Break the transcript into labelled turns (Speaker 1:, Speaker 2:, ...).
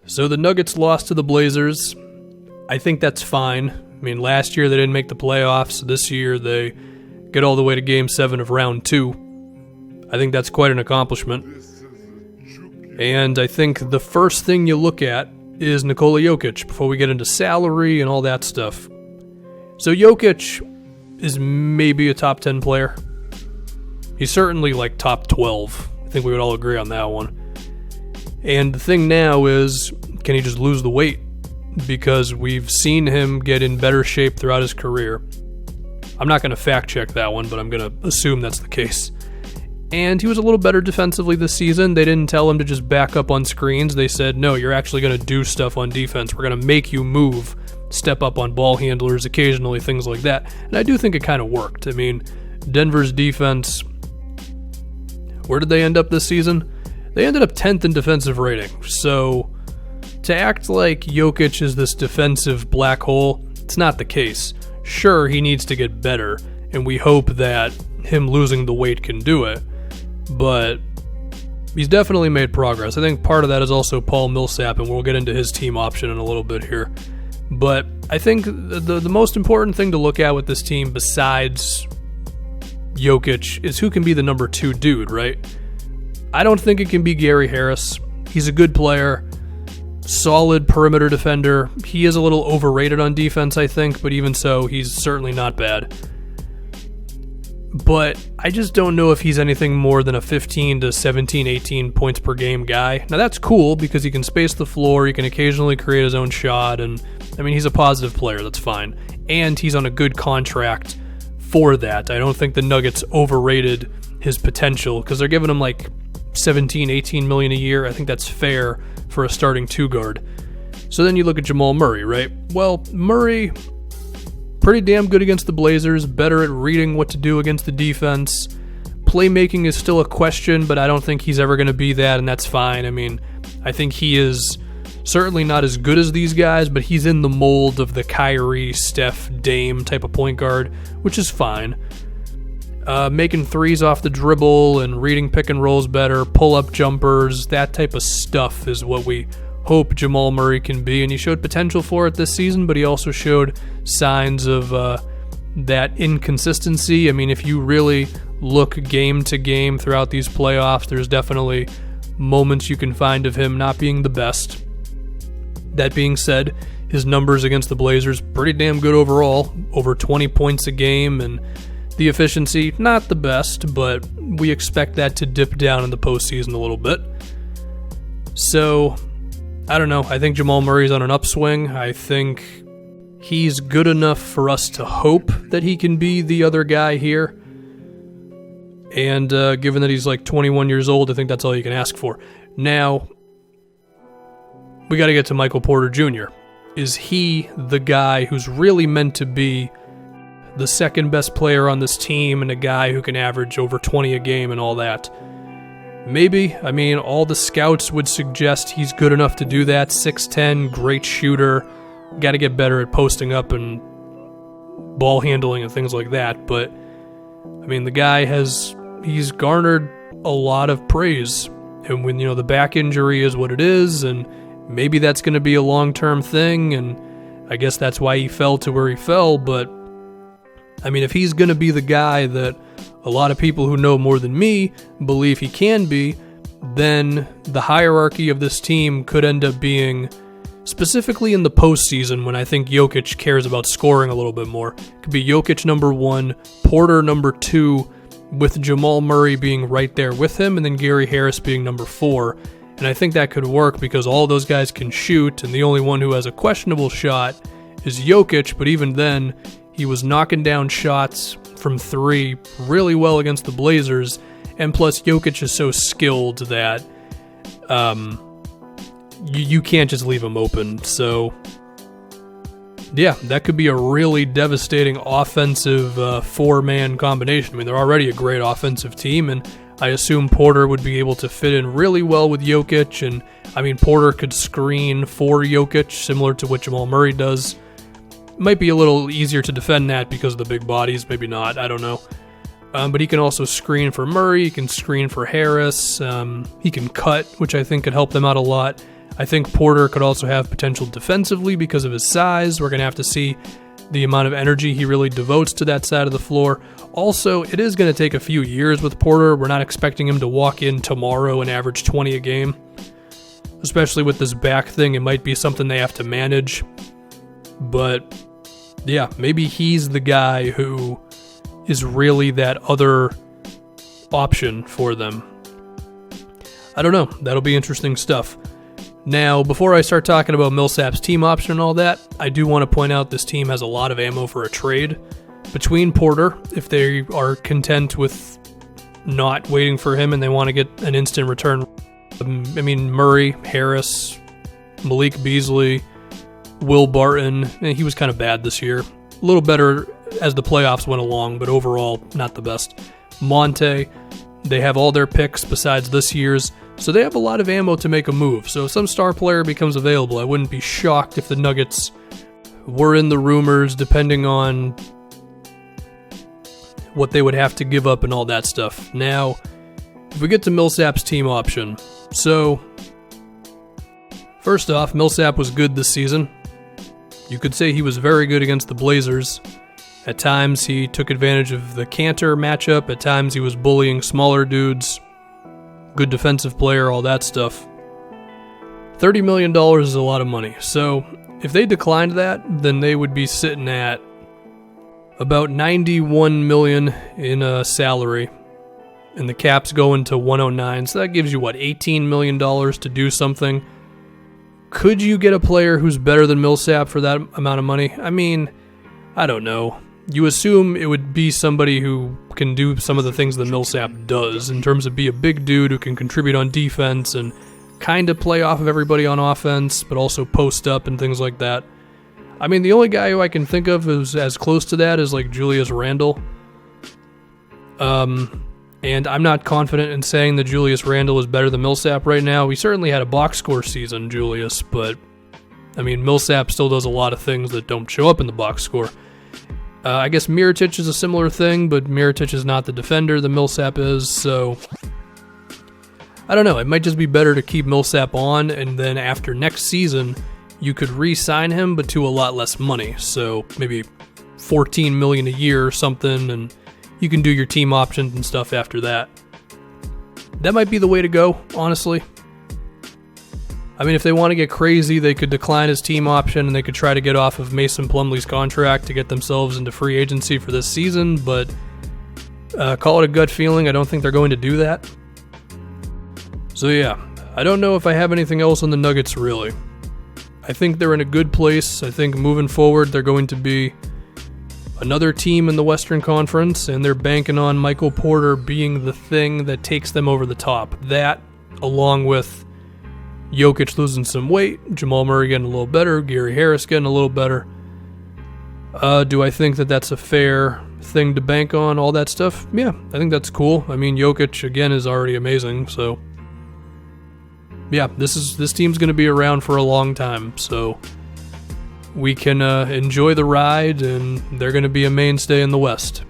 Speaker 1: So the Nuggets lost to the Blazers. I think that's fine. I mean, last year they didn't make the playoffs. This year they get all the way to Game 7 of Round 2. I think that's quite an accomplishment. And I think the first thing you look at is Nikola Jokic before we get into salary and all that stuff. So Jokic is maybe a top 10 player. He's certainly like top 12. I think we would all agree on that one. And the thing now is, can he just lose the weight? Because we've seen him get in better shape throughout his career. I'm not going to fact check that one, but I'm going to assume that's the case. And he was a little better defensively this season. They didn't tell him to just back up on screens. They said, no, you're actually going to do stuff on defense. We're going to make you move, step up on ball handlers occasionally, things like that. And I do think it kind of worked. I mean, Denver's defense, where did they end up this season? They ended up 10th in defensive rating. So to act like Jokic is this defensive black hole, it's not the case. Sure, he needs to get better, and we hope that him losing the weight can do it. But he's definitely made progress. I think part of that is also Paul Millsap, and we'll get into his team option in a little bit here. But I think the most important thing to look at with this team besides Jokic is who can be the number 2 dude, right? I don't think it can be Gary Harris. He's a good player, solid perimeter defender. He is a little overrated on defense, I think, but even so, he's certainly not bad. But I just don't know if he's anything more than a 15 to 17, 18 points per game guy. Now that's cool because he can space the floor, he can occasionally create his own shot, and I mean, he's a positive player, that's fine. And he's on a good contract for that. I don't think the Nuggets overrated his potential because they're giving him like 17, 18 million a year. I think that's fair for a starting 2-guard. So then you look at Jamal Murray, right? Well, Murray, pretty damn good against the Blazers, better at reading what to do against the defense. Playmaking is still a question, but I don't think he's ever going to be that, and that's fine. I mean, I think he is certainly not as good as these guys, but he's in the mold of the Kyrie, Steph, Dame type of point guard, which is fine. Making threes off the dribble and reading pick and rolls better, pull-up jumpers, that type of stuff is what we hope Jamal Murray can be, and he showed potential for it this season, but he also showed signs of that inconsistency. I mean, if you really look game to game throughout these playoffs, there's definitely moments you can find of him not being the best. That being said, his numbers against the Blazers, pretty damn good overall, over 20 points a game, and the efficiency, not the best, but we expect that to dip down in the postseason a little bit. So, I don't know. I think Jamal Murray's on an upswing. I think he's good enough for us to hope that he can be the other guy here. And given that he's like 21 years old, I think that's all you can ask for. Now, we got to get to Michael Porter Jr. Is he the guy who's really meant to be the second best player on this team and a guy who can average over 20 a game and all that? Maybe. I mean, all the scouts would suggest he's good enough to do that. 6'10", great shooter. Got to get better at posting up and ball handling and things like that. But, I mean, the guy he's garnered a lot of praise. And when, the back injury is what it is, and maybe that's going to be a long-term thing, and I guess that's why he fell to where he fell, but I mean, if he's going to be the guy that a lot of people who know more than me believe he can be, then the hierarchy of this team could end up being, specifically in the postseason when I think Jokic cares about scoring a little bit more, it could be Jokic number 1, Porter number 2, with Jamal Murray being right there with him, and then Gary Harris being number 4. And I think that could work because all those guys can shoot, and the only one who has a questionable shot is Jokic, but even then, he was knocking down shots from 3 really well against the Blazers, and plus Jokic is so skilled that you can't just leave him open. So, yeah, that could be a really devastating offensive four-man combination. I mean, they're already a great offensive team, and I assume Porter would be able to fit in really well with Jokic, and I mean, Porter could screen for Jokic, similar to what Jamal Murray does. Might be a little easier to defend that because of the big bodies, maybe not, I don't know. But he can also screen for Murray, he can screen for Harris, he can cut, which I think could help them out a lot. I think Porter could also have potential defensively because of his size. We're going to have to see the amount of energy he really devotes to that side of the floor. Also, it is going to take a few years with Porter. We're not expecting him to walk in tomorrow and average 20 a game. Especially with this back thing, it might be something they have to manage. But yeah, maybe he's the guy who is really that other option for them. I don't know. That'll be interesting stuff. Now, before I start talking about Millsap's team option and all that, I do want to point out this team has a lot of ammo for a trade. Between Porter, if they are content with not waiting for him and they want to get an instant return, I mean, Murray, Harris, Malik Beasley, Will Barton, he was kind of bad this year. A little better as the playoffs went along, but overall, not the best. Monte, they have all their picks besides this year's, so they have a lot of ammo to make a move. So if some star player becomes available, I wouldn't be shocked if the Nuggets were in the rumors, depending on what they would have to give up and all that stuff. Now, if we get to Millsap's team option, so first off, Millsap was good this season. You could say he was very good against the Blazers. At times, he took advantage of the Cantor matchup. At times, he was bullying smaller dudes. Good defensive player, all that stuff. $30 million is a lot of money. So if they declined that, then they would be sitting at about $91 million in a salary. And the cap's going to 109. So that gives you, $18 million to do something. Could you get a player who's better than Millsap for that amount of money? I mean, I don't know. You assume it would be somebody who can do some of the things that Millsap does in terms of be a big dude who can contribute on defense and kind of play off of everybody on offense, but also post up and things like that. I mean, the only guy who I can think of who's as close to that is like Julius Randle. And I'm not confident in saying that Julius Randle is better than Millsap right now. We certainly had a box score season, Julius, but I mean, Millsap still does a lot of things that don't show up in the box score. I guess Mirotic is a similar thing, but Mirotic is not the defender that Millsap is, so I don't know. It might just be better to keep Millsap on, and then after next season, you could re-sign him, but to a lot less money. So maybe $14 million a year or something, and you can do your team options and stuff after that. That might be the way to go, honestly. I mean, if they want to get crazy, they could decline his team option and they could try to get off of Mason Plumlee's contract to get themselves into free agency for this season, but call it a gut feeling. I don't think they're going to do that. So yeah, I don't know if I have anything else on the Nuggets, really. I think they're in a good place. I think moving forward, they're going to be another team in the Western Conference, and they're banking on Michael Porter being the thing that takes them over the top. That, along with Jokic losing some weight, Jamal Murray getting a little better, Gary Harris getting a little better. Do I think that that's a fair thing to bank on, all that stuff? Yeah, I think that's cool. I mean, Jokic, again, is already amazing, so yeah, this team's going to be around for a long time, so we can enjoy the ride, and they're going to be a mainstay in the West.